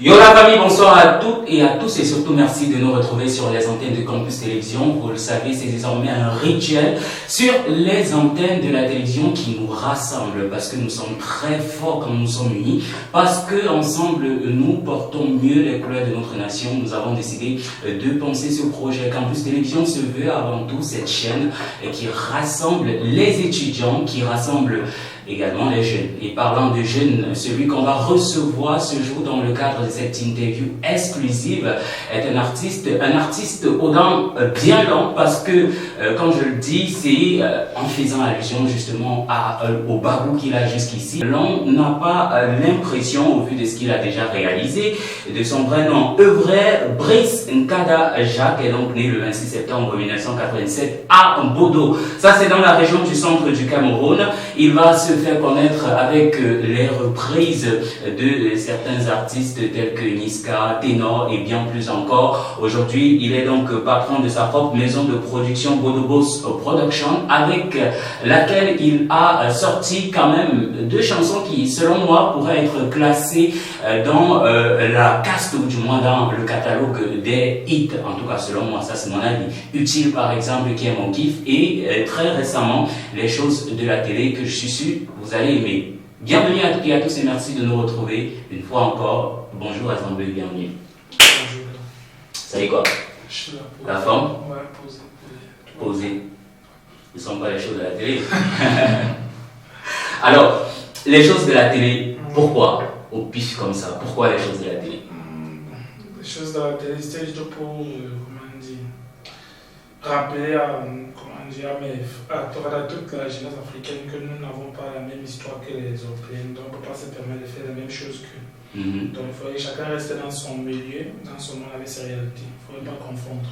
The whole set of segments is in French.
Yo la famille, bonsoir à toutes et à tous et surtout merci de nous retrouver sur les antennes de Campus Télévision. Vous le savez, c'est désormais un rituel sur les antennes de la télévision qui nous rassemble parce que nous sommes très forts quand nous sommes unis, parce que ensemble nous portons mieux les couleurs de notre nation. Nous avons décidé de penser ce projet. Campus Télévision se veut avant tout cette chaîne qui rassemble les étudiants, qui rassemble également les jeunes. Et parlant de jeunes, celui qu'on va recevoir ce jour dans le cadre de cette interview exclusive est un artiste aux dents bien longues parce que, comme je le dis, c'est en faisant allusion justement au bagou qu'il a jusqu'ici. L'on n'a pas l'impression, au vu de ce qu'il a déjà réalisé, de son vrai nom œuvrait, Brice Nkada Jacques est donc né le 26 septembre 1987 à Bodo. Ça, c'est dans la région du centre du Cameroun. Il va se faire connaître avec les reprises de certains artistes tels que Niska, Ténor et bien plus encore. Aujourd'hui, il est donc patron de sa propre maison de production Bodobos Production, avec laquelle il a sorti quand même deux chansons qui, selon moi, pourraient être classées dans la caste ou du moins dans le catalogue des hits. En tout cas, selon moi, ça c'est mon avis. Utile par exemple, qui est mon kiff, et très récemment, les choses de la télé que je suis sûr vous allez aimer. Bienvenue à toutes et à tous et merci de nous retrouver une fois encore. Bonjour à Zambé, bienvenue. Bonjour. Ça y est quoi? Je suis là pour... La forme? Ouais, posé. Posé. Ce ne sont pas les choses de la télé. Alors, les choses de la télé, pourquoi? Au pif comme ça, pourquoi les choses de la télé? Les choses de la télé, c'était juste pour, comment dire, rappeler à toute la jeunesse africaine que nous n'avons pas la même histoire que les Européens, donc on ne peut pas se permettre de faire la même chose qu'eux. Donc il faudrait que chacun reste dans son milieu, dans son monde avec ses réalités. Il ne faudrait pas confondre.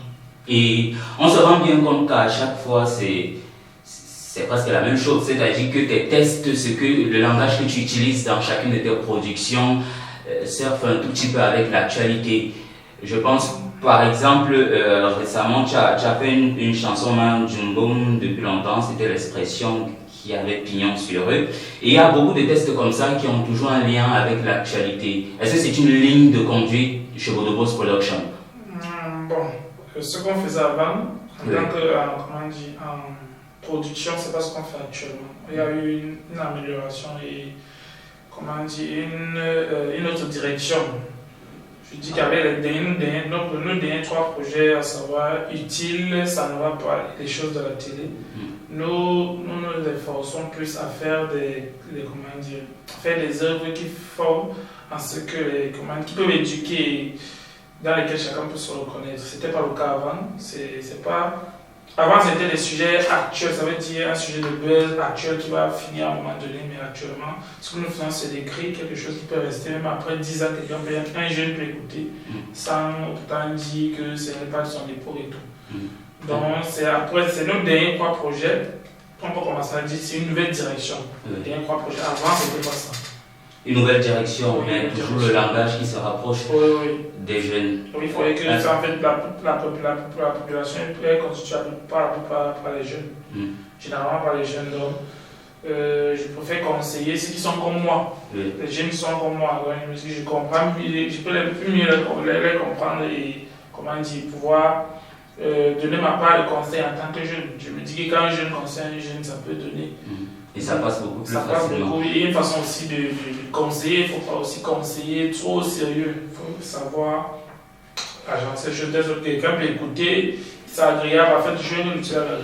Et on se rend bien compte qu'à chaque fois, c'est presque la même chose. C'est-à-dire que tes tests, le langage que tu utilises dans chacune de tes productions, surfe un tout petit peu avec l'actualité. Je pense, par exemple, récemment, tu as fait une chanson, Jumboum, depuis longtemps, c'était l'expression qui avait pignon sur eux. Et il y a beaucoup de tests comme ça qui ont toujours un lien avec l'actualité. Est-ce que c'est une ligne de conduite chez Bodobos Production? Bon, ce qu'on faisait avant, en production, c'est pas ce qu'on fait actuellement. Il y a eu une amélioration et une autre direction. Je dis qu'avec nos derniers trois projets, à savoir Utile, Ça ne va pas, les choses de la télé, nous nous efforçons plus à faire faire des œuvres qui forment en ce que qui peuvent éduquer, dans lesquelles chacun peut se reconnaître. C'était pas le cas avant. Avant, c'était des sujets actuels, ça veut dire un sujet de buzz actuel qui va finir à un moment donné, mais actuellement, ce que nous faisons, c'est d'écrire quelque chose qui peut rester, même après 10 ans, un jeune peut écouter, sans pourtant dire que ce n'est pas de son époque et tout. Donc, c'est nos derniers trois projets, on peut commencer à dire c'est une nouvelle direction. Les derniers trois projets, avant, c'était pas ça. Une nouvelle direction, mais toujours le langage qui se rapproche des jeunes. Oui, il faudrait que en fait, la population est constituée par les jeunes. Généralement par les jeunes d'hommes. Je préfère conseiller ceux qui sont comme moi. Les jeunes qui sont comme moi. Je comprends, je peux mieux les comprendre et pouvoir donner ma part de conseil en tant que jeune. Je me dis que quand un jeune conseille un jeune, ça peut donner. Et ça passe beaucoup plus facilement. Ça passe beaucoup. Il y a une façon aussi de conseiller. Il ne faut pas aussi conseiller trop au sérieux. Il faut savoir agencer les choses des autres. Quelqu'un peut écouter, c'est agréable. En fait, je ne suis agréable.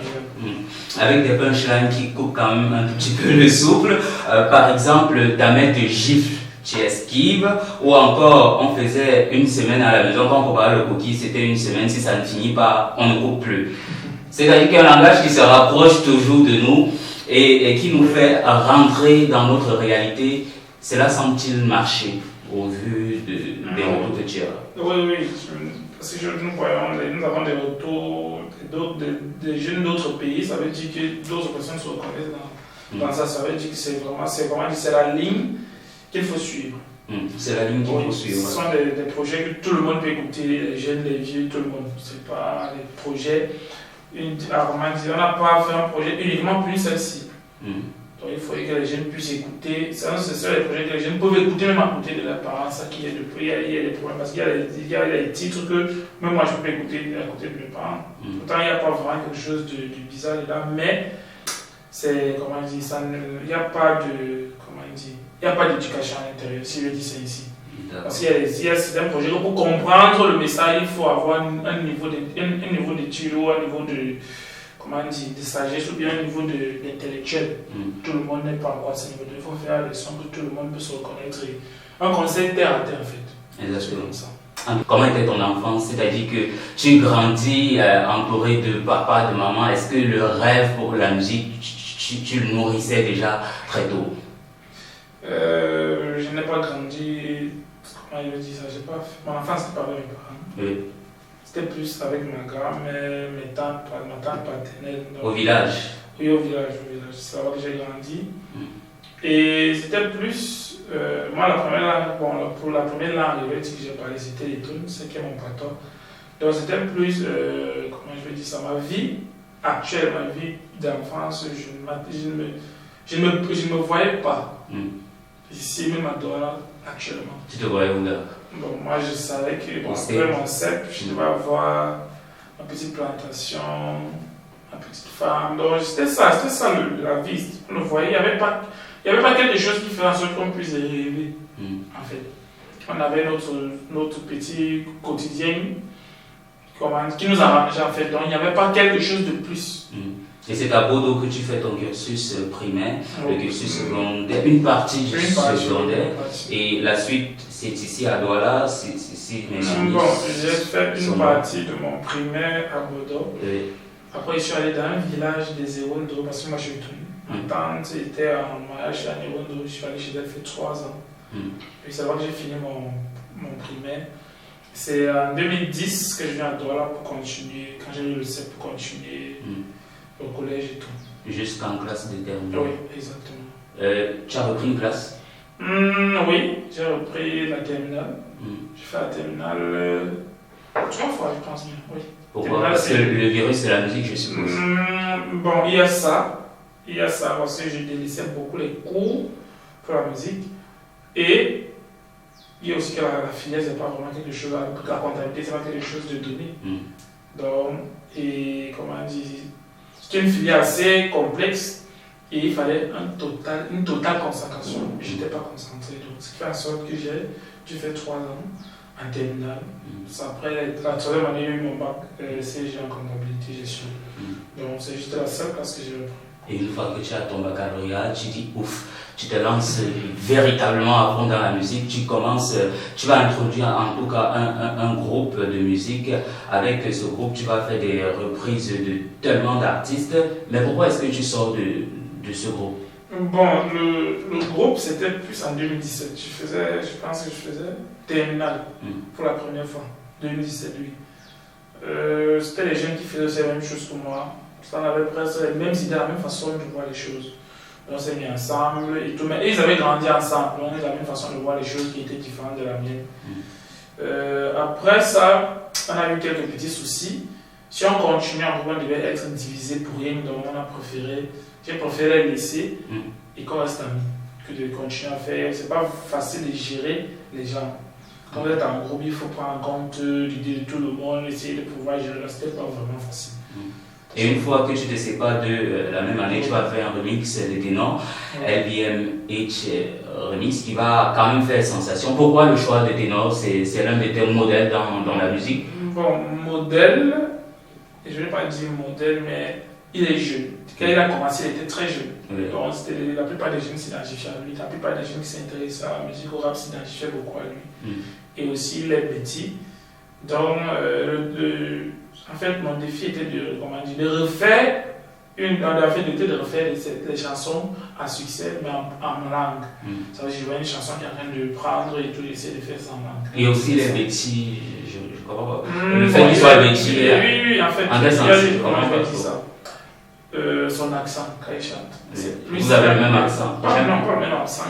Avec des punchlines qui coupent quand même un tout petit peu le souffle. Par exemple, ta mère te gifle, tu esquives. Ou encore, on faisait une semaine à la maison. Quand on préparait le cookie, c'était une semaine. Si ça ne finit pas, on ne coupe plus. C'est-à-dire qu'il y a un langage qui se rapproche toujours de nous. Et qui nous fait rentrer dans notre réalité. Cela semble-t-il marcher au vu des retours que tu as? Oui. Parce que nous avons des retours des jeunes d'autres pays. Ça veut dire que d'autres personnes se reconnaissent dans ça. Ça veut dire que c'est la ligne qu'il faut suivre. C'est la ligne qu'il faut suivre. Ce sont des projets que tout le monde peut écouter, les jeunes, les vieux, tout le monde. Ce n'est pas des projets. On n'a pas fait un projet uniquement pour une seule cible. Donc il faudrait que les jeunes puissent écouter. C'est les projets que les jeunes peuvent écouter même à côté de leurs parents. Ça qu'il y a il y a des problèmes parce qu'il y a des titres que même moi je peux écouter à côté de mes parents. Pourtant il n'y a pas vraiment quelque chose de bizarre là, mais c'est comment dire ça, il n'y a pas de comment dire, il n'y a pas d'éducation à l'intérieur. Si je dis ça ici. Parce qu'il y a certains projets pour comprendre le message, il faut avoir un niveau d'étude ou un niveau de comment dire, de sagesse ou bien un niveau d'intellectuel. Tout le monde n'est pas encore à ce niveau. Il faut faire la leçon que tout le monde peut se reconnaître. Un conseil terre à terre en fait. Exactement. Ça. Comment était ton enfance? C'est-à-dire que tu grandis entouré de papa, de maman. Est-ce que le rêve pour la musique, tu le nourrissais déjà très tôt? Je n'ai pas grandi, comment je veux dire ça, mon enfance c'était pas avec mes parents. Oui. C'était plus avec ma grand-mère, ma tante paternelle. Donc, au village? Oui, au village. C'est là que j'ai grandi. Et c'était plus, moi la première langue, pour la première langue que j'ai parlé, c'était les tunes, c'est qui est mon pato. Donc c'était plus, comment je veux dire ça, ma vie actuelle, ma vie d'enfance, je ne me voyais pas. Ici, même à Douala, actuellement. Tu te voyais où là? Bon, moi je savais que après mon CEP, je devais avoir ma petite plantation, ma petite femme. Donc c'était ça la vie. On le voyait, il n'y avait pas quelque chose qui faisait en sorte qu'on puisse rêver. En fait, on avait notre petit quotidien qui nous arrangeait en fait. Donc il n'y avait pas quelque chose de plus. Et c'est à Bordeaux que tu fais ton cursus primaire, le cursus secondaire, une partie du secondaire, et la suite c'est ici à Douala, Bon, j'ai fait une partie de mon primaire à Bordeaux. Après je suis allé dans un village des Ewondo, parce que moi je suis tout. Ma tante était en mariage à Ewondo, je suis allé chez elle, fait 3 ans. Puis c'est là que j'ai fini mon primaire. C'est en 2010 que je viens à Douala pour continuer, quand j'ai eu le CEP pour continuer. Au collège et tout. Jusqu'en classe de terminale. Oui, exactement. Tu as repris une classe? Oui, j'ai repris la terminale. J'ai fait la terminale 3 fois, je pense bien. Oui. Pourquoi? Parce que le virus de la musique, je suppose. Bon, il y a ça parce que je délaissais beaucoup les cours pour la musique. Et il y a aussi que la finesse n'est pas vraiment quelque chose, la comptabilité, c'est pas quelque chose de donné. Donc, et comment dire, c'était une filière assez complexe et il fallait une totale concentration. Je n'étais pas concentré. Donc, ce qui fait en sorte que j'ai fait 3 ans en terminale. Après la 3e année, j'ai eu mon bac CG en comptabilité gestion. Donc, c'est juste la seule classe que j'ai repris. Et une fois que tu as ton baccalauréat, tu dis ouf, tu te lances véritablement à fond dans la musique, tu vas introduire en tout cas un groupe de musique. Avec ce groupe, tu vas faire des reprises de tellement d'artistes. Mais pourquoi est-ce que tu sors de ce groupe? Bon, le groupe c'était plus en 2017. Je pense que je faisais terminale pour la première fois. 2017, oui. C'était les jeunes qui faisaient la même chose que moi. On avait presque les mêmes idées, la même façon de voir les choses. On s'est mis ensemble et tout, mais ils avaient grandi ensemble. On avait la même façon de voir les choses qui étaient différentes de la mienne. Après ça, on a eu quelques petits soucis. Si on continuait, on devait être divisé pour rien, donc j'ai préféré laisser et qu'on reste amis que de continuer à faire. C'est pas facile de gérer les gens. Quand vous êtes en groupe, il faut prendre en compte l'idée de tout le monde, essayer de pouvoir gérer. C'était pas vraiment facile. Et une fois que tu te sépares de la même année, tu vas faire un remix de Ténor, LBMH Remix, qui va quand même faire sensation. Pourquoi le choix de Ténor? C'est l'un de tes modèles dans la musique? Bon, modèle, je ne vais pas dire modèle, mais il est jeune. Quand il a commencé, il était très jeune. Donc, la plupart des jeunes s'identifiaient à lui. La plupart des jeunes qui s'intéressaient à la musique, au rap, s'identifiaient beaucoup à lui. Et aussi, il est petit. Donc, en fait, mon défi était de refaire les chansons à succès, mais en langue. Ça veut dire, je vois une chanson qui est en train de prendre et tout, essayer de faire ça en langue. Et aussi les bêtis, je comprends pas. Le fait qu'il soit bêtis. Oui, en fait, il y a comment je vais dire ça. Son accent quand il chante. Vous avez le même accent? Non, pas le même accent.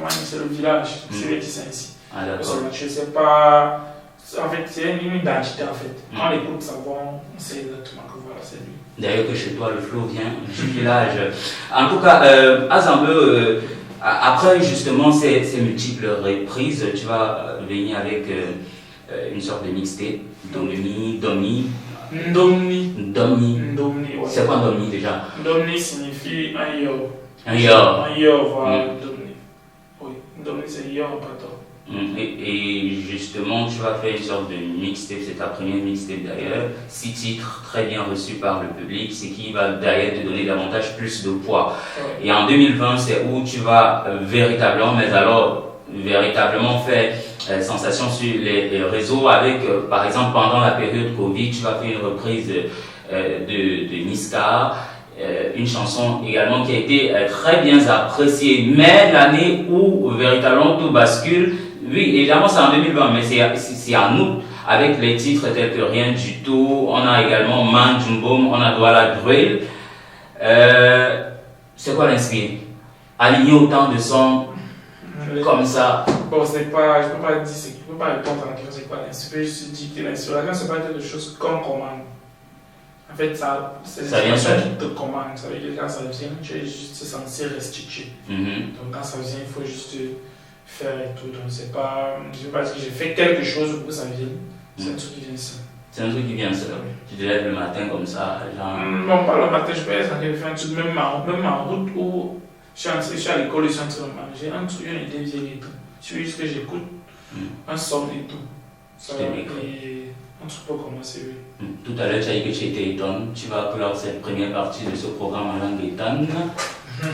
C'est le village, c'est lui qui c'est ici. Ah, d'accord. Je ne sais pas En fait, c'est une identité en fait. Quand on écoute sa voix, on sait exactement que voilà, c'est lui. D'ailleurs que chez toi, le flow vient du village. En tout cas, Azambe, après justement ces multiples reprises, tu vas venir avec une sorte de mixtape, Ndomni. Ouais. C'est quoi Ndomni déjà? Ndomni signifie un yo. Un yo, voilà, Ndomni. Oui, Ndomni c'est yo, pardon. Et justement, tu vas faire une sorte de mixtape, c'est ta première mixtape d'ailleurs, 6 titres très bien reçus par le public, ce qui va d'ailleurs te donner davantage plus de poids. Ouais. Et en 2020, c'est où tu vas véritablement faire sensation sur les réseaux avec, par exemple, pendant la période Covid, tu vas faire une reprise de Niska, une chanson également qui a été très bien appréciée, mais l'année où véritablement tout bascule, oui, évidemment c'est en 2020, mais c'est en août, avec les titres tels que Rien du tout, on a également Man Jumboum, on a Douala Drill. C'est quoi l'inspire? Aligner autant de sons comme ça. Bon, je ne peux pas répondre à la question, c'est quoi l'inspire? Je suis dit que l'inspiration, c'est pas quelque chose qu'on commande. En fait, c'est l'inspiration qui te commande. Ça veut dire que quand ça vient, tu es juste censé restituer. Donc quand ça vient, il faut juste faire et tout. Donc c'est pas. Je ne veux pas dire que j'ai fait quelque chose pour que ça vienne. C'est un truc qui vient seul. C'est un truc qui vient seul. Tu te lèves le matin comme ça, genre. Non, pas le matin, je peux être en train de faire un truc, même en route où je suis à l'école, je suis en train de manger. Un truc, une idée vient et tout. Je veux juste que j'écoute un son et tout. Ça va et un truc pour commencer, oui. Tout à l'heure, tu as dit que tu étais étonné. Tu vas clore cette première partie de ce programme en langue étonne.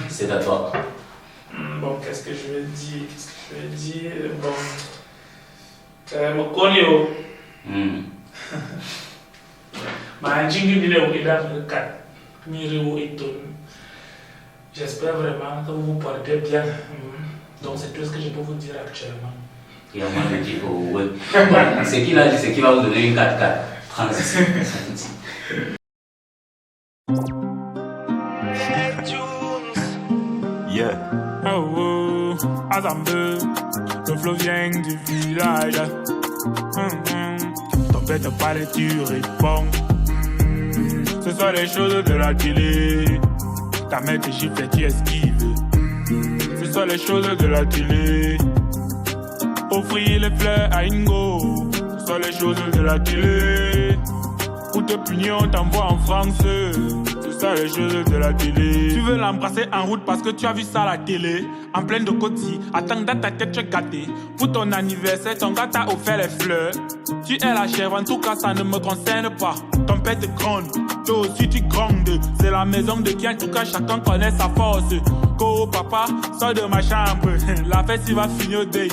C'est à toi. Bon, qu'est-ce que je vais dire? Bon. Mokonio. J'espère vraiment que vous vous portez bien. Donc c'est tout ce que je peux vous dire actuellement. Et moi je dis que c'est qui là, c'est qui va vous donner une 4-4 transition. Yeah. Oh, Azambe, le flow vient du village. T'embête pas les tu réponds. Ce sont les choses de la télé. Ta mère te gifle et tu esquives. Ce sont les choses de la télé. Offrir les fleurs à Ingo. Ce sont les choses de la télé. Pour te punir, on t'envoie en France. C'est ça les choses de la télé. Tu veux l'embrasser en route parce que tu as vu ça à la télé. En pleine de côté, attends dans ta tête tu es gâté. Pour ton anniversaire, ton gars t'a offert les fleurs. Tu es la chèvre, en tout cas ça ne me concerne pas. Ton père te gronde, toi aussi tu grondes. C'est la maison de qui en tout cas chacun connaît sa force. Go papa, sors de ma chambre. La fête il va finir au day.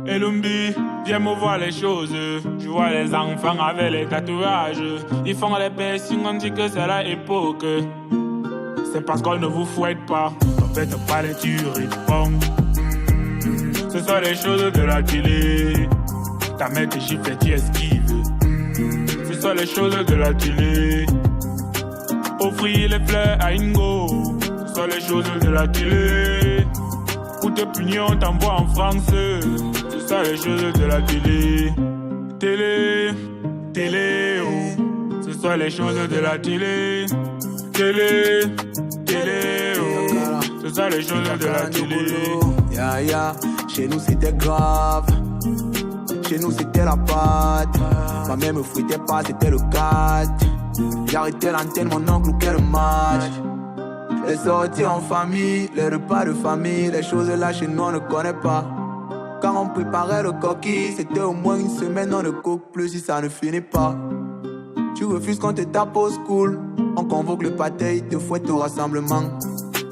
Elumbi, viens me voir les choses. Je vois les enfants avec les tatouages. Ils font les piercings, on dit que c'est la époque. C'est parce qu'on ne vous fouette pas. En fait, pas les tu réponds. Ce sont les choses de la télé. Ta mère te gifle et tu esquives. Ce sont les choses de la télé. Offrir les fleurs à Ingo. Ce sont les choses de la télé. Pour te punir, on t'envoie en France. C'est ça les choses de la télé. Télé, oh. Ce sont les choses de la télé. Télé, oh. Ce sont les choses de la télé. Chez nous c'était grave. Chez nous c'était la pâte. Ma mère me fouettait pas, c'était le 4. J'arrêtais l'antenne, mon oncle ou quel match. Les sorties en famille, les repas de famille, les choses là chez nous on ne connaît pas. Quand on préparait le coquille, c'était au moins une semaine, on ne coque plus si ça ne finit pas. Tu refuses qu'on te tape au school, on convoque le pâté, il te fouette au rassemblement.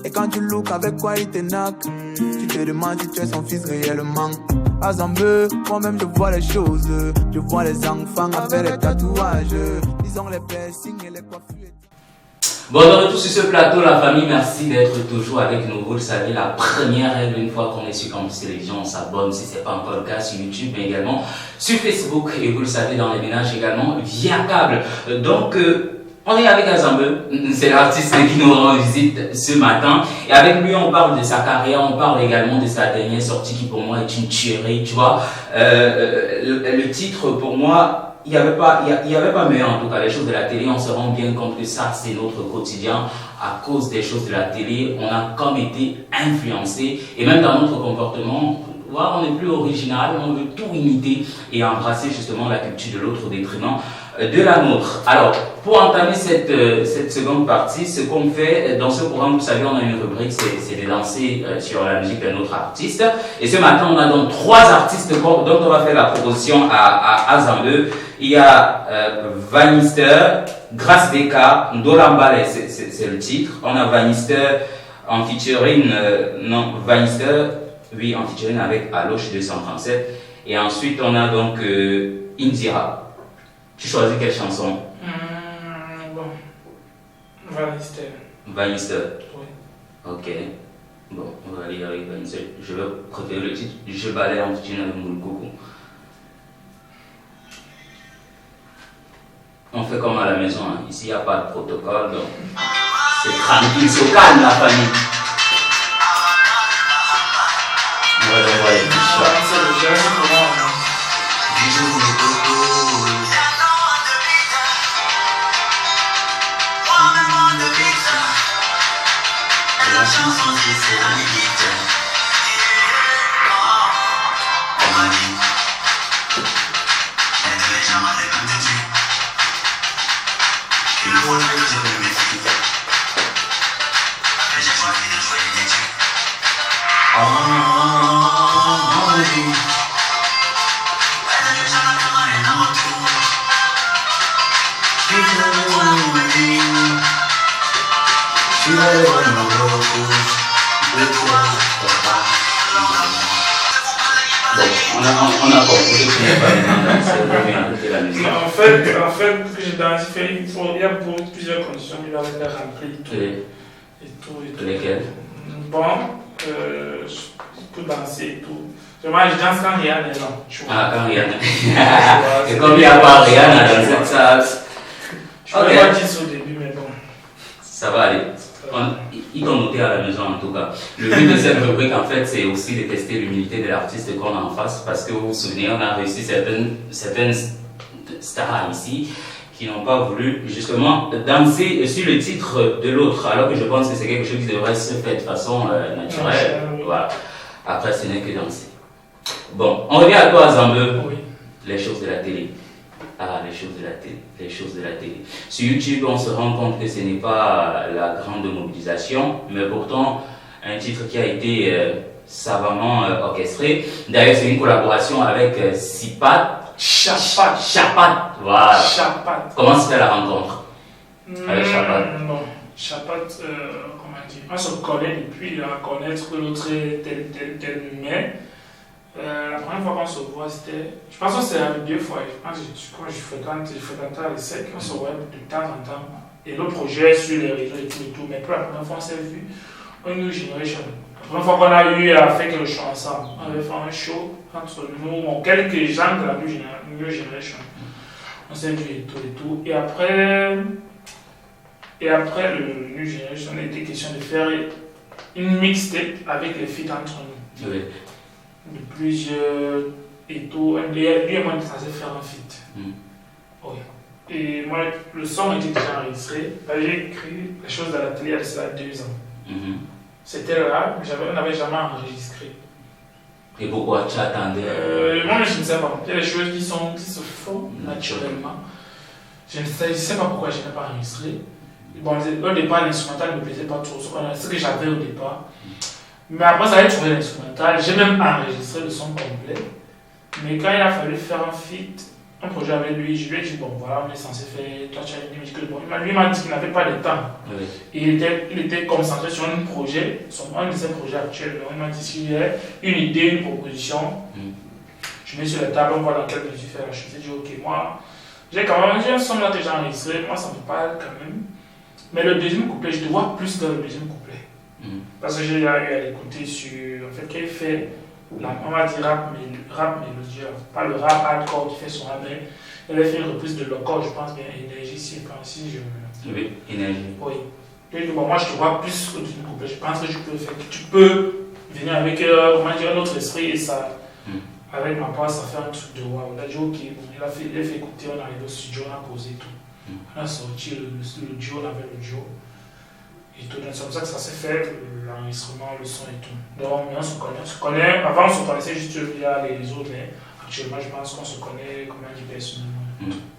Et quand tu look avec quoi il te knock, tu te demandes si tu es son fils réellement. Azambe, moi-même je vois les choses, je vois les enfants avec les tatouages, ils ont les piercings et les coiffures. Bon, de retour sur ce plateau, la famille, merci d'être toujours avec nous. Vous le savez, la première règle, une fois qu'on est sur Campus Télévision, on s'abonne si ce n'est pas encore le cas sur YouTube, mais également sur Facebook. Et vous le savez, dans les ménages également, via câble. Donc, On est avec Azambe, c'est l'artiste qui nous rend visite ce matin. Et avec lui, on parle de sa carrière, on parle également de sa dernière sortie qui pour moi est une tuerie, tu vois. Le titre, pour moi, il n'y avait pas meilleur en tout cas. Les choses de la télé, on se rend bien compte que ça, c'est notre quotidien. À cause des choses de la télé, on a comme été influencé. Et même dans notre comportement, on n'est plus original, on veut tout imiter et embrasser justement la culture de l'autre au détriment de la nôtre. Alors, pour entamer cette seconde partie, ce qu'on fait dans ce programme, vous savez, on a une rubrique, c'est de danser sur la musique d'un autre artiste. Et ce matin, on a donc 3 artistes dont on va faire la proposition à Azambe. Il y a Vanister, Grace Beka, Ndolambale, c'est le titre. On a Vanister en featuring, oui, en featuring avec Aloche 237. Et ensuite, on a donc Indira. Tu choisis quelle chanson? Bon, Vanister. Vanister. Oui. Ok. Bon, on va aller avec Vanister. Je vais préférer le titre. Je balaye en featuring avec Moulkoukou. On fait comme à la maison, hein. Ici il n'y a pas de protocole, donc c'est tranquille, c'est calme la famille. Voilà, les on a compris que tu n'es pas la musique. En fait, ce que j'ai dansé, il y a plusieurs conditions qui doivent être remplies. Lesquelles? Bon, pour danser et tout. Moi, je danse quand Rihanna est là. Ah, quand Rihanna. Et comme il n'y a pas Rihanna dans cette salle. Je ne vais pas dire ça au début, mais bon. Ça va aller. Ils t'ont noté à la maison en tout cas. Le but de cette rubrique en fait c'est aussi de tester l'humilité de l'artiste qu'on a en face parce que vous vous souvenez on a réussi certaines stars ici qui n'ont pas voulu justement danser sur le titre de l'autre alors que je pense que c'est quelque chose qui devrait se faire de façon naturelle. Voilà. Après ce n'est que danser. Bon, on revient à toi Azambe. Oui. Les choses de la télé. Ah, les choses de la télé. Sur YouTube, on se rend compte que ce n'est pas la grande mobilisation, mais pourtant, un titre qui a été savamment orchestré. D'ailleurs, c'est une collaboration avec Sipat. Chapat. Voilà. Chapat. Comment se fait la rencontre avec Chapat? Bon, Chapat, comment dire, on se connaît depuis à connaître que l'autre est tel, mais la première fois qu'on se voit, c'était. Je pense que c'est la 2 fois. Quand je fréquentais à l'ESSEC, on se voit de temps en temps. Et le projet sur les réseaux et tout. Mais pour la première fois, on s'est vu au New Generation. La première fois qu'on a eu à faire quelque chose ensemble, on avait fait un show entre nous, quelques gens de la New Generation. On s'est vu et tout. Et après le New Generation, il était question de faire une mixtape avec les filles entre nous. Oui. De plusieurs et tout. Lui et moi, on était censé faire un feat. Oui. Et moi, le son était déjà enregistré. J'ai écrit les choses à la télé, il y a 2 ans. C'était là, mais on n'avait jamais enregistré. Et pourquoi tu attendais Moi, je ne sais pas. Il y a des choses qui se font naturellement. Je ne sais pas pourquoi je n'ai pas enregistré. Bon, au départ, l'instrumental ne me plaisait pas trop. Ce que j'avais au départ. Mais après, ça a trouvé l'instrumental. J'ai même enregistré le son complet. Mais quand il a fallu faire un feat, un projet avec lui, je lui ai dit, bon, voilà, on est censé faire. Toi, tu as une musique. Bon, lui m'a dit qu'il n'avait pas de temps. Oui. Et il était concentré sur un projet, un de ses projets actuels. Donc, il m'a dit s'il y a une idée, une proposition, je mets sur la table, on voit dans quelle mesure faire la chose. J'ai dit, ok, moi, j'ai un son là que j'ai enregistré, moi, ça me parle quand même. Mais le deuxième couplet, je te vois plus dans le deuxième couplet. Parce que j'ai eu à l'écouter sur. En fait, qu'il fait, on va dire rap mélodieux. Pas le rap hardcore qui fait son rap, mais Elle a fait une reprise de Loco, je pense bien, Énergie, si je me... Oui, Énergie. Oui. Et bon, moi, je te vois plus que d'une couplet. Je pense que tu peux venir avec comment dire, un autre esprit et ça, avec ma voix, ça fait un truc de waouh. On a dit ok, bon, il a fait écouter, on est arrivé au studio, on a posé tout. On a sorti le duo, on avait le duo. Et tout, donc c'est comme ça que ça s'est fait, l'enregistrement, le son et tout. Donc, on se connaît. Avant, on se connaissait juste via les autres, mais actuellement, je pense qu'on se connaît, comment dire, personnellement.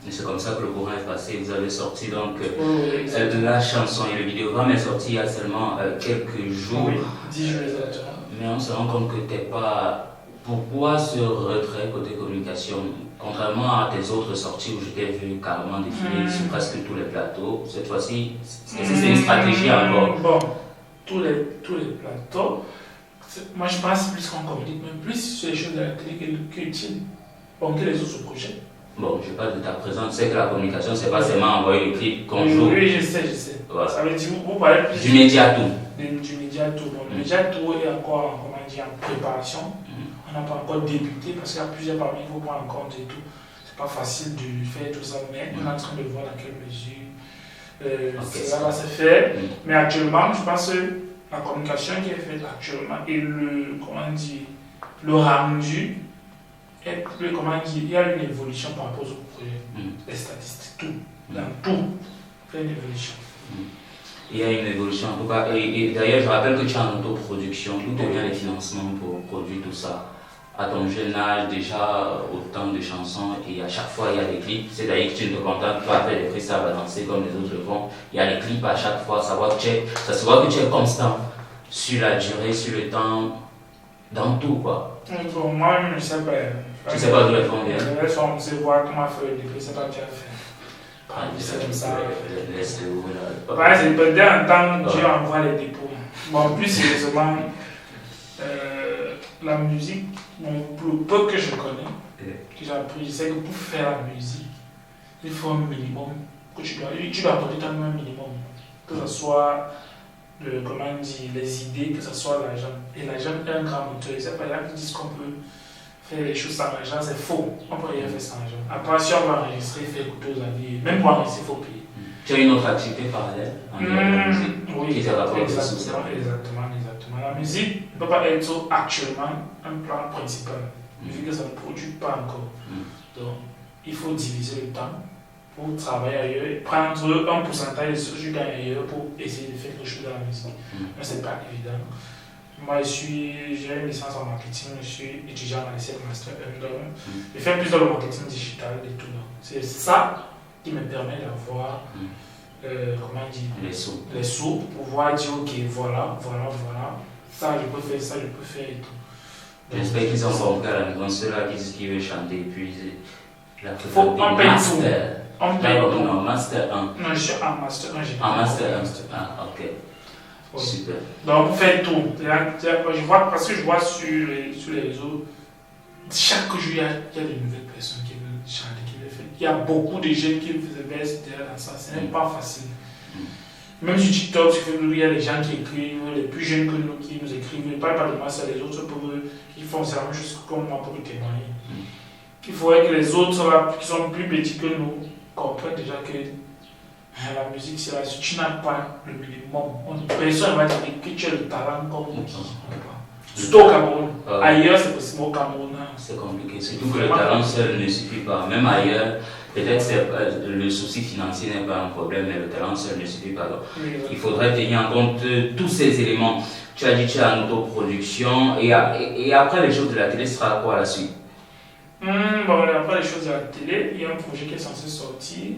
Et c'est comme ça que le courant est passé. Vous avez sorti donc Oui, la chanson et le vidéogramme est sorti il y a seulement quelques jours. Oui, 10 jours exactement. Mais on se rend compte que tu n'es pas. Pourquoi ce retrait côté communication? Contrairement à tes autres sorties où je t'ai vu carrément défiler sur presque tous les plateaux, cette fois-ci, est-ce que c'est une stratégie encore? Bon, tous les plateaux, moi je pense plus qu'on communique même plus sur les choses de la télé que les autres projets. Bon, je parle de ta présence. C'est que la communication, c'est pas seulement envoyer le clip qu'on joue. Oui, je sais. Voilà. Ça veut dire, vous parlez plus du média tout. Du média tout. Bon, le média tout est encore, comment dire, en préparation. On n'a pas encore débuté parce qu'il y a plusieurs paramètres qu'il faut prendre en compte et tout. C'est pas facile de faire tout ça, mais on est en train de voir dans quelle mesure cela va se faire. Mais actuellement, je pense que la communication qui est faite actuellement et le rendu. Et comment dire, il y a une évolution par rapport au projet, les statistiques, tout, dans tout, il y a une évolution. Il y a une évolution en tout cas, et d'ailleurs je rappelle que tu es en autoproduction, d'où te viennent les financements pour produire tout ça? À ton jeune âge, déjà autant de chansons, et à chaque fois il y a des clips, c'est d'ailleurs que tu ne te contentes pas faire des freestyles à danser comme les autres le font, il y a des clips à chaque fois, ça se voit que tu es constant sur la durée, sur le temps, dans tout quoi. Bon, moi-même je ne sais pas. Tu ne sais pas d'où elles vont bien. Elles sont, c'est voir comment faire le début, c'est pas bien fait. C'est comme ça. Laisse-le où là. Ouais, c'est peut-être un temps que Dieu envoie les dépôts. Bon, en plus, sérieusement, la musique, le peu que je connais, que j'ai appris, je sais que pour faire la musique, il faut un minimum, que tu dois apporter quand même un minimum. Que ce soit comment dire, les idées, que ce soit l'argent. Et l'argent est un grand moteur. C'est pas là qu'ils disent qu'on peut faire les choses sans argent, c'est faux. On peut rien faire sans argent. Après, si on va enregistrer, faire écouter aux amis, même pour enregistrer, il faut payer. Tu as une autre activité parallèle en la musique oui, qui te rapporte exactement. La musique ne peut pas être actuellement un plan principal, vu que ça ne produit pas encore. Donc, il faut diviser le temps pour travailler ailleurs et prendre un pourcentage de ce que je gagne ailleurs pour essayer de faire quelque chose dans la musique. Mais ce n'est pas évident. Moi, j'ai une licence en marketing, je suis étudiant dans l'ICF Master 1. Je fais plus dans le marketing digital et tout. C'est ça qui me permet d'avoir comment dire, les sous pour pouvoir dire ok, voilà, ça je peux faire et tout. J'espère qu'ils ont compris à la maison, ceux-là qui disent qu'ils veulent chanter, puis la faut pas payer tout. Non, Master 1. Non, je suis en Master 1. En Master 1. Ah, ok. Oui. Super. Donc, pour faire tout, parce que je vois sur les réseaux, chaque jour, il y a de nouvelles personnes qui veulent chanter, qui veulent faire. Il y a beaucoup de jeunes qui se baissent derrière dans ça, ce n'est pas facile. Même sur TikTok, il y a des gens qui écrivent, les plus jeunes que nous, qui nous écrivent, ne parlent pas de moi, c'est les autres pour eux, qui font ça juste comme moi pour témoigner. Il faudrait que les autres, là, qui sont plus petits que nous, comprennent déjà que la musique, c'est là, si tu n'as pas le minimum, personne ne va dire que tu as le talent comme nous. Surtout au Cameroun. Ailleurs, c'est possible, au Cameroun. C'est compliqué, surtout que le talent seul ne suffit pas. Même ailleurs, peut-être que le souci financier n'est pas un problème, mais le talent seul ne suffit pas. Donc, il faudrait tenir en compte tous ces éléments. Tu as dit que tu es en autoproduction, et après les choses de la télé, ce sera quoi la suite? Bon, après les choses de la télé, il y a un projet qui est censé sortir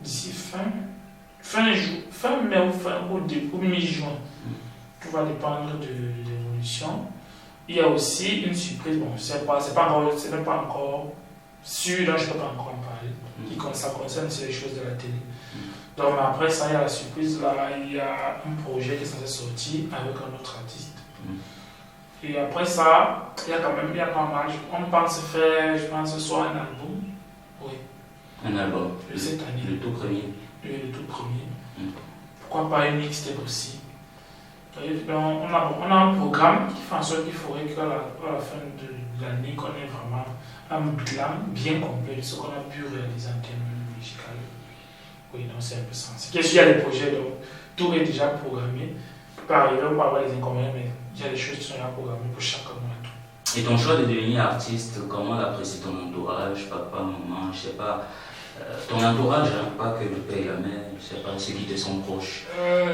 d'ici fin mai ou mi-juin. Tout va dépendre de l'évolution. Il y a aussi une surprise, bon, c'est même pas encore sûr, donc je ne peux pas encore en parler, ça concerne les choses de la télé. Donc après ça, il y a la surprise, là, il y a un projet qui est censé sortir avec un autre artiste. Et après ça, il y a pas mal, on pense faire, je pense, soit un album. Oui. Un album cette année. Le tout premier. Le tout premier. Pourquoi pas une mixtape aussi. On a un programme qui fait en sorte qu'il faudrait qu'à la fin de l'année, qu'on ait vraiment un plan bien complet de ce qu'on a pu réaliser en termes musical. Oui, donc c'est un peu ça. C'est qu'il y a des projets, donc tout est déjà programmé. Par ailleurs, on peut avoir des inconvénients, mais il y a des choses qui sont déjà programmées pour chaque mois. Et ton choix de devenir artiste, comment l'apprécie ton entourage, papa, maman, je sais pas, ton entourage, hein, pas que le père et la mère, je sais pas, ceux qui te sont proches.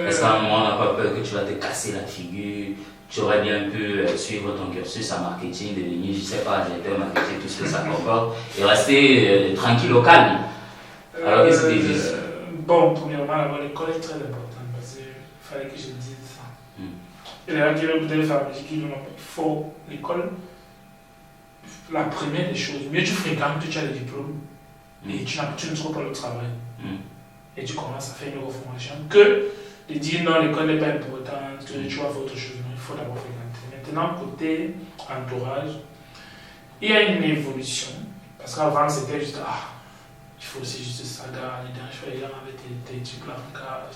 Est-ce qu'à un moment, on n'a pas peur que tu vas te casser la figure, tu aurais bien pu suivre ton cursus en marketing, devenir, je sais pas, directeur marketing, tout ce que ça comporte, et rester tranquille au calme, alors que c'était juste. Bon, premièrement, l'école est très importante, parce qu'il fallait que je dise ça. Et les gens qui veulent faire la musique, il faut l'école. La première des choses, mieux tu fréquentes, tu as le diplôme, et tu ne trouves pas le travail. Et tu commences à faire une reformation que de dire non, l'école n'est pas importante, tu vas faire autre chose. Non, il faut d'abord fréquenter. Maintenant, côté entourage, il y a une évolution. Parce qu'avant, c'était juste, il faut aussi juste ça, les dernières fois, les gens avaient des trucs là,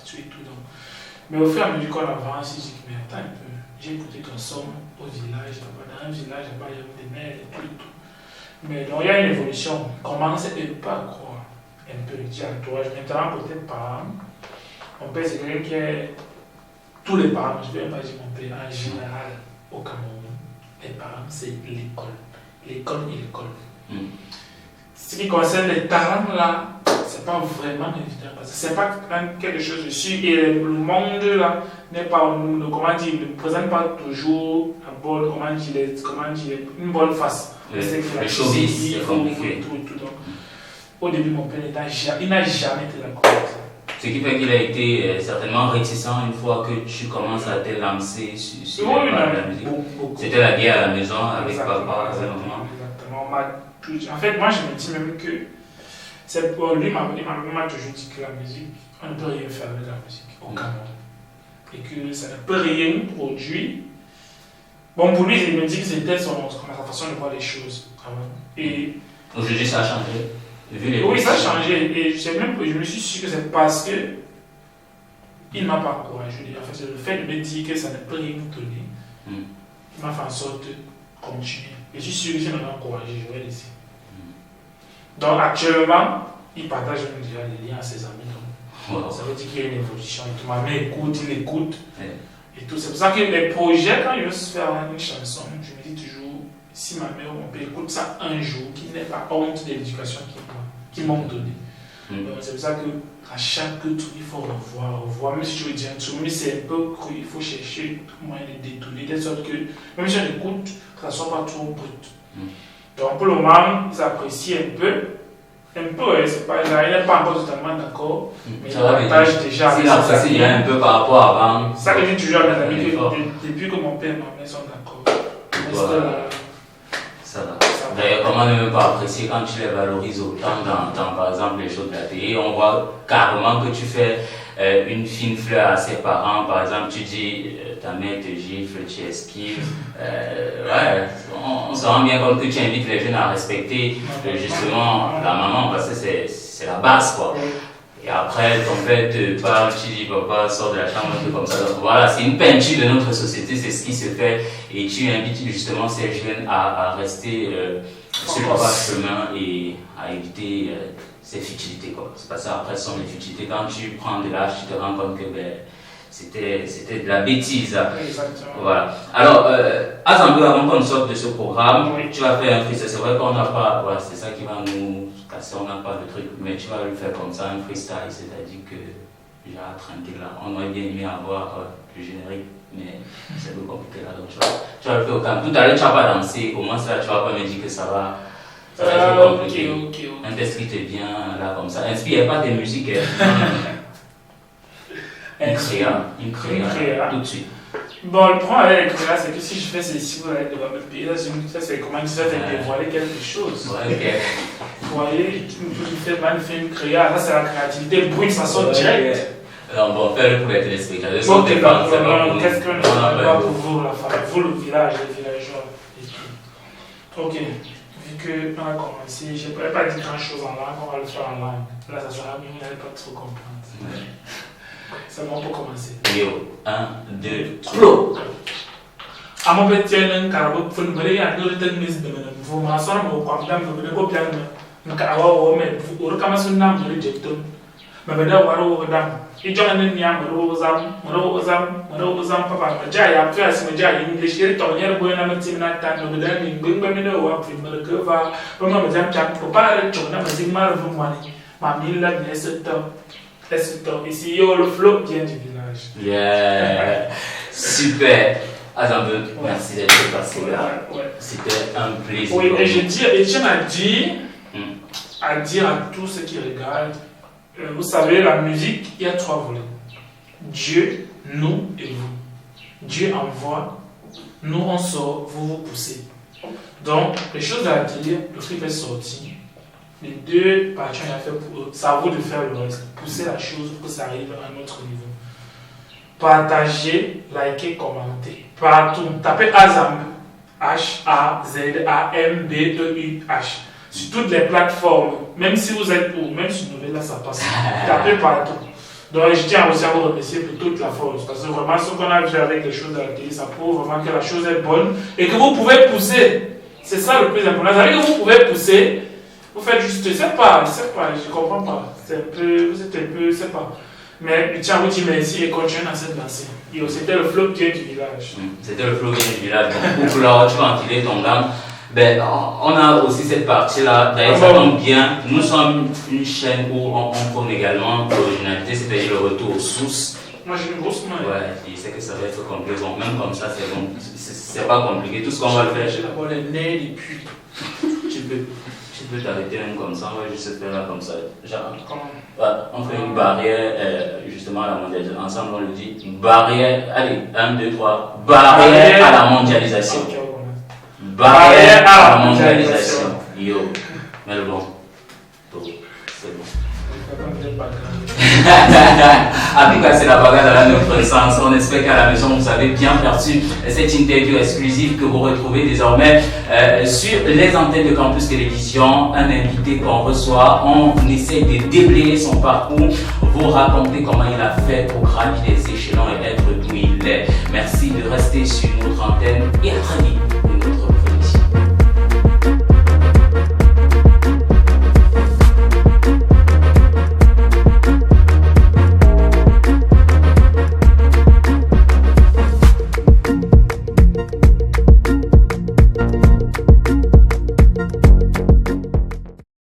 tu et tout. Donc. Mais au fur et à mesure qu'on avance, je dis, mais attends un peu, j'ai écouté ton son au village, dans un village, il y avait des mères et tout et tout. Mais donc, il y a une évolution. Commence et ne pas croire un peu le entourage. Maintenant, peut-être parents, mon père, c'est quelqu'un qui est. Tous les parents, je ne vais pas dire mon père, en général, au Cameroun, les parents, c'est l'école. L'école et l'école. Ce qui concerne les talents, là, c'est pas vraiment évident. Parce que c'est pas quelque chose de sûr. Et le monde, là, n'est pas, comment dire, ne présente pas toujours un bon, une bonne face. Le showbiz, c'est compliqué. Donc, au début, mon père il n'a jamais été d'accord avec ça. Ce qui fait qu'il a été certainement réticent une fois que tu commences à te lancer sur la musique. C'était la guerre à la maison avec papa, avec maman. En fait, moi, je me dis même que c'est pour lui, ma maman m'a toujours dit que la musique, on ne peut rien faire avec la musique au Cameroun. Et que ça ne peut rien produire. Bon, pour lui, il me dit que c'était sa façon de voir les choses. Et aujourd'hui, ça a changé. Oui, ça a changé. Et je me suis sûr que c'est parce que il ne m'a pas encouragé. En fait, c'est le fait de me dire que ça ne peut rien donner qui m'a fait en sorte de continuer. Et je suis sûr que si on m'avait encouragé, je vais laisser. Donc actuellement, il partage déjà les liens à ses amis. Donc, ça veut dire qu'il y a une évolution. Et tout, ma mère écoute, il écoute. Et tout. C'est pour ça que les projets, quand je veux faire une chanson, je me dis toujours, si ma mère ou mon père écoute ça un jour, qu'il n'ait pas honte de l'éducation qu'ils m'ont donnée. C'est pour ça qu'à chaque truc, il faut revoir. Même si je veux dire un truc, même si c'est un peu cru, il faut chercher tout moyen de détourner, de sorte que, même si on écoute, que ça ne soit pas trop brut. Donc pour le moment, ils apprécient un peu, c'est pas, il n'est pas encore totalement d'accord, mais il partage déjà avec ses amis. Il y a un peu par rapport à avant. Ça veut dire toujours à mes amis que depuis que mon père et ma mère sont d'accord. Ça va. D'ailleurs, comment ne pas apprécier quand tu les valorises autant dans par exemple les choses de la télé. On voit carrément que tu fais une fine fleur à ses parents. Par exemple, tu dis ta mère te gifle, tu esquives. On se rend bien compte que tu invites les jeunes à respecter justement la maman parce que c'est la base, quoi. Et après, ton père te parle, tu dis papa, sors de la chambre, un peu comme ça. Donc voilà, c'est une peinture de notre société, c'est ce qui se fait. Et tu invites justement ces jeunes à rester sur le droit chemin et à éviter ces futilités, quoi. C'est pas ça, après, ce sont les futilités. Quand tu prends de l'âge, tu te rends compte que c'était de la bêtise. Exactement. Voilà. Alors, Azambou, avant qu'on sorte de ce programme, tu vas faire un freestyle. C'est vrai qu'on n'a pas, voilà, c'est ça qui va nous casser, on n'a pas de truc, mais tu vas le faire comme ça, un freestyle, c'est-à-dire que, genre, tranquille là, on aurait bien aimé avoir le générique, mais c'est un peu compliqué là, donc tu vas le faire au calme. Tout à l'heure, tu vas pas danser, au moins ça, tu vas pas me dire que ça va être compliqué. Ok. Un test qui te vient là, comme ça. Inspire pas des musiques. Une créa, tout de suite. Bon, le problème avec les créas, c'est que si je fais ceci, vous allez devoir me payer. Là, c'est comment tu fais dévoiler quelque chose. Vous voyez, tu fais une créa, là, c'est la créativité brute, ça sort direct. Alors, bon, faire pour les téléspectateurs. Qu'est-ce qu'on va pour vous, la famille, vous, le village, les villageois et tout. Ok, vu qu'on a commencé, je ne pourrais pas dire grand chose en langue, on va le faire en langue. Là, ça sera mieux, vous n'allez pas trop comprendre. C'est bon pour commencer. Yo, 1, 2, flow. À mon petit un carabo, faut nous aller à deux techniques de même. Vous m'en sortez au comptant, vous ne pouvez pas nous carabo, mais vous recommencez un nom de jeton. Mais vous devez voir au dam. Il joue un niam, Rosam, papa. Jay, après, si me jay, English, il tourne le bon à mettre na tan, nous donne une bonne bonne ou après, me que va. Comment me jam jam, pour pas le tourner, mais c'est mal vous moi. Ma mille là, laisse temps. Ici, yo, le flow vient du village. Yeah, super. Attends, merci d'être passé là. Ouais. C'était un plaisir. Oui, et je dis, Etienne a dit à tous ceux qui regardent, vous savez, la musique, il y a 3 volets. Dieu, nous et vous. Dieu envoie, nous on sort, vous poussez. Donc, les choses à dire, le clip est sorti. Les 2 parties ont fait pour eux. Ça vaut de faire le reste. Pousser la chose pour que ça arrive à un autre niveau. Partagez, likez, commentez. Partout. Tapez Azambu. H-A-Z-A-M-B-E-U-H. Sur toutes les plateformes. Même si vous êtes où, même sur Nouvelle, là, ça passe. Tapez partout. Donc, je tiens aussi à vous remercier pour toute la force. Parce que vraiment, ce qu'on a vu avec les choses de la télé, ça prouve vraiment que la chose est bonne et que vous pouvez pousser. C'est ça le plus important. C'est-à-dire que vous pouvez pousser. Vous faites juste, je sais pas, je comprends pas. C'est un peu, vous êtes un peu, je sais pas. Mais je tiens à vous dire merci et continuez dans cette lancée. C'était le flow qui est du village. C'était le flow qui est du village. Donc, pour là, tu vas enfiler ton gamme. Ben, on a aussi cette partie-là. D'ailleurs, ça tombe bien. Nous sommes une chaîne où on prône également l'originalité, c'est-à-dire le retour aux sources. Moi, j'ai une grosse main. Ouais, je sais que ça va être compliqué. Bon, même comme ça, c'est bon. C'est pas compliqué. Tout ce qu'on va faire. J'ai d'abord les nez et puis. Tu peux t'arrêter même comme ça, on va juste faire là comme ça. Genre, Comment? ouais, on fait une barrière, justement à la mondialisation. Ensemble, on le dit. Barrière, allez, 1, 2, 3. Barrière à la mondialisation. Okay, barrière à la mondialisation. Yo, mais bon. C'est bon. En tout cas, c'est la bagarre dans notre sens. On espère qu'à la maison, vous avez bien perçu cette interview exclusive que vous retrouvez désormais sur les antennes de Campus Télévision. Un invité qu'on reçoit, on essaie de déblayer son parcours, vous raconter comment il a fait pour gravir les échelons et être d'où il est. Merci de rester sur notre antenne et